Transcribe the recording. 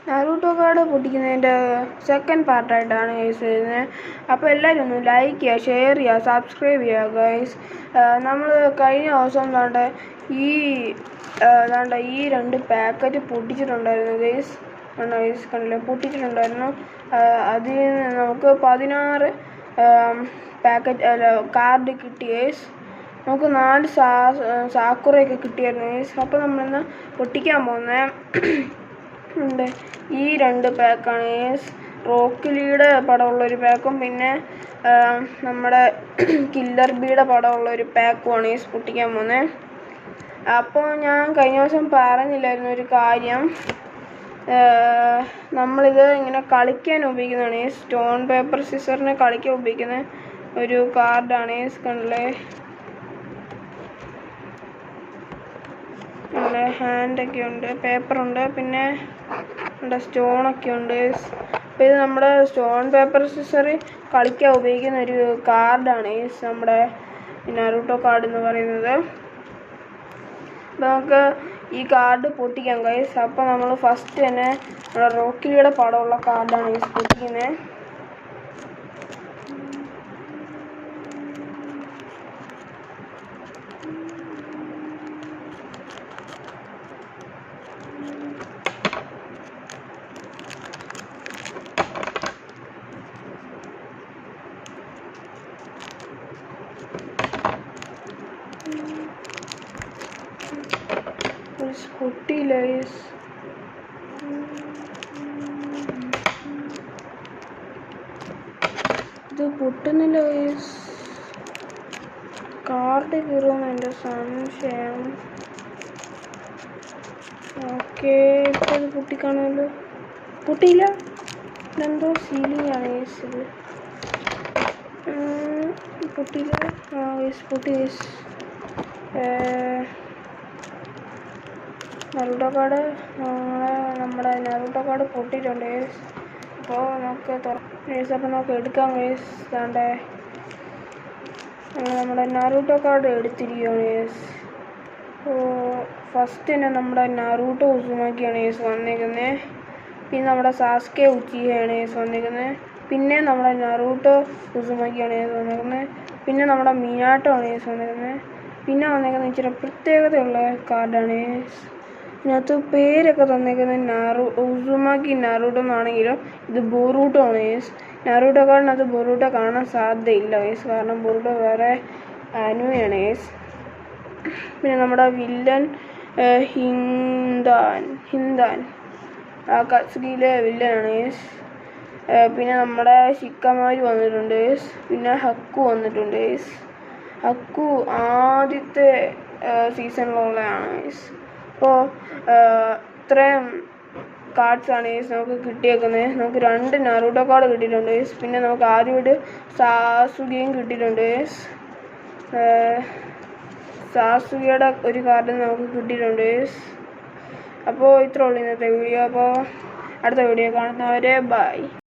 Naruto card പൊട്ടിക്കുന്നതിൻ്റെ second പാർട്ടായിട്ടാണ് guys വരുന്നത്. അപ്പോൾ എല്ലാവരും ഒന്ന് ലൈക്ക് ചെയ്യുക, ഷെയർ ചെയ്യുക, സബ്സ്ക്രൈബ് ചെയ്യുക ഗൈസ്. നമ്മൾ കഴിഞ്ഞ ദിവസം ഈ 2 പാക്കറ്റ് പൊട്ടിച്ചിട്ടുണ്ടായിരുന്നു ഗൈസ്. കണ്ടില്ലേ, പൊട്ടിച്ചിട്ടുണ്ടായിരുന്നു. അതിൽ നിന്ന് നമുക്ക് 16 കാർഡ് കിട്ടി ഗൈസ്. നമുക്ക് 4 സാക്കുറയൊക്കെ കിട്ടിയായിരുന്നു ഗൈസ്. അപ്പോൾ നമ്മളിന്ന് പൊട്ടിക്കാൻ പോകുന്നത് ഈ 2 പാക്കാണ് ഗൈസ്. റോക്ക് ലീയുടെ പടമുള്ളൊരു പാക്കും പിന്നെ നമ്മുടെ കില്ലർ ബീയുടെ പടമുള്ളൊരു പാക്കുമാണ് ഗൈസ് പൊട്ടിക്കാൻ പോകുന്നത്. അപ്പോൾ ഞാൻ കഴിഞ്ഞ ദിവസം പറഞ്ഞില്ലായിരുന്നു ഒരു കാര്യം, നമ്മളിത് ഇങ്ങനെ കളിക്കാൻ ഉപയോഗിക്കുന്നതാണ്. സ്റ്റോൺ പേപ്പർ സിസറിനെ കളിക്കാൻ ഉപയോഗിക്കുന്ന ഒരു കാർഡാണ്. കണ്ടില്ലേ, നല്ല ഹാൻഡൊക്കെ ഉണ്ട്, പേപ്പറുണ്ട്, പിന്നെ സ്റ്റോണൊക്കെ ഉണ്ട്. അപ്പോൾ ഇത് നമ്മുടെ സ്റ്റോൺ പേപ്പർ സിസർ കളിക്കാൻ ഉപയോഗിക്കുന്ന ഒരു കാർഡാണ് നമ്മുടെ നറൂട്ടോ കാർഡ് എന്ന് പറയുന്നത്. അപ്പോൾ നമുക്ക് ഈ കാർഡ് പൊട്ടിക്കാം ഗൈസ്. അപ്പോൾ നമ്മൾ ഫസ്റ്റ് തന്നെ നമ്മുടെ റോക്ക് ലീയുടെ പടമുള്ള കാർഡാണ് ഗൈസ് പൊട്ടിക്കുന്നത്. പൊട്ടിയില്ല ഗൈസ്. ഇത് പൊട്ടുന്നില്ല ഗൈസ്. കാർഡ് കീറുമെന്ന് എൻ്റെ സംശയം. ഓക്കെ, ഇപ്പോൾ ഇത് പൊട്ടിക്കാണല്ലോ. പൊട്ടിയില്ല, ഇതെന്തോ സീലിംഗ് ആണ് ഗൈസ്. ഇത് പൊട്ടിയില്ല. ഗൈസ് പൊട്ടി ഗൈസ്. നറൂട്ടോ കാർഡ് നമ്മുടെ നറൂട്ടോ കാർഡ് പൊട്ടിയിട്ടുണ്ട് ഗൈസ്. അപ്പോൾ നമുക്ക് അപ്പോൾ നമുക്ക് എടുക്കാം ഗൈസ്. നമ്മുടെ നറൂട്ടോ കാർഡ് എടുത്തിരിക്കുകയാണ് ഗൈസ്. അപ്പോൾ ഫസ്റ്റ് തന്നെ നമ്മുടെ നറൂട്ടോ ഉസുമാക്കിയാണ് ഗൈസ് വന്നേക്കുന്നത്. പിന്നെ നമ്മുടെ സാസ്കെ ഉച്ചിഹയാണ് ഗൈസ് വന്നേക്കുന്നത്. പിന്നെ നമ്മുടെ നറൂട്ടോ ഉസുമാക്കിയാണ് ഗൈസ് വന്നേക്കുന്നത്. പിന്നെ നമ്മുടെ മിനാട്ടോ ആണ് ഗൈസ് വന്നേക്കുന്നത്. പിന്നെ വന്നേക്കുന്നത് ഇച്ചിരി പ്രത്യേകതയുള്ള കാർഡാണ് ഗൈസ്. ഇതിനകത്ത് പേരൊക്കെ തന്നേക്കുന്നത് ഉസുമാക്കി നറൂട്ടോ എന്നാണെങ്കിലും ഇത് ബൊറൂട്ടോ ആണ് ഗൈസ്. നറൂട്ടോ കാർഡിനകത്ത് ബൊറൂട്ടോ കാണാൻ സാധ്യതയില്ല ഗൈസ്, കാരണം ബൊറൂട്ടോ വേറെ ആനുവയാണ് ഗൈസ്. പിന്നെ നമ്മുടെ വില്ലൻ ഹിന്ദാൻ കത്സുകിയിലെ വില്ലനാണ് ഗൈസ്. പിന്നെ നമ്മുടെ ഷിക്കമാരു വന്നിട്ടുണ്ട് ഗൈസ്. പിന്നെ ഹക്കു വന്നിട്ടുണ്ട് ഗൈസ്. ഹക്കു ആദ്യത്തെ സീസണിലുള്ളതാണ് ഗൈസ്. അപ്പോൾ ഇത്രയും കാർഡ്സാണ് ഗൈസ് നമുക്ക് കിട്ടിയേക്കുന്നത്. നമുക്ക് 2 നറൂട്ടോ കാർഡ് കിട്ടിയിട്ടുണ്ട് ഗൈസ്. പിന്നെ നമുക്ക് ആദ്യമായിട്ട് സാസുകയും കിട്ടിയിട്ടുണ്ട് ഗൈസ്. സാസുകയുടെ ഒരു കാർഡ് നമുക്ക് കിട്ടിയിട്ടുണ്ട് ഗൈസ്. അപ്പോൾ ഇത്രേ ഉള്ളൂ ഇന്നത്തെ വീഡിയോ. അപ്പോൾ അടുത്ത വീഡിയോ കാണുന്നവരെ ബൈ.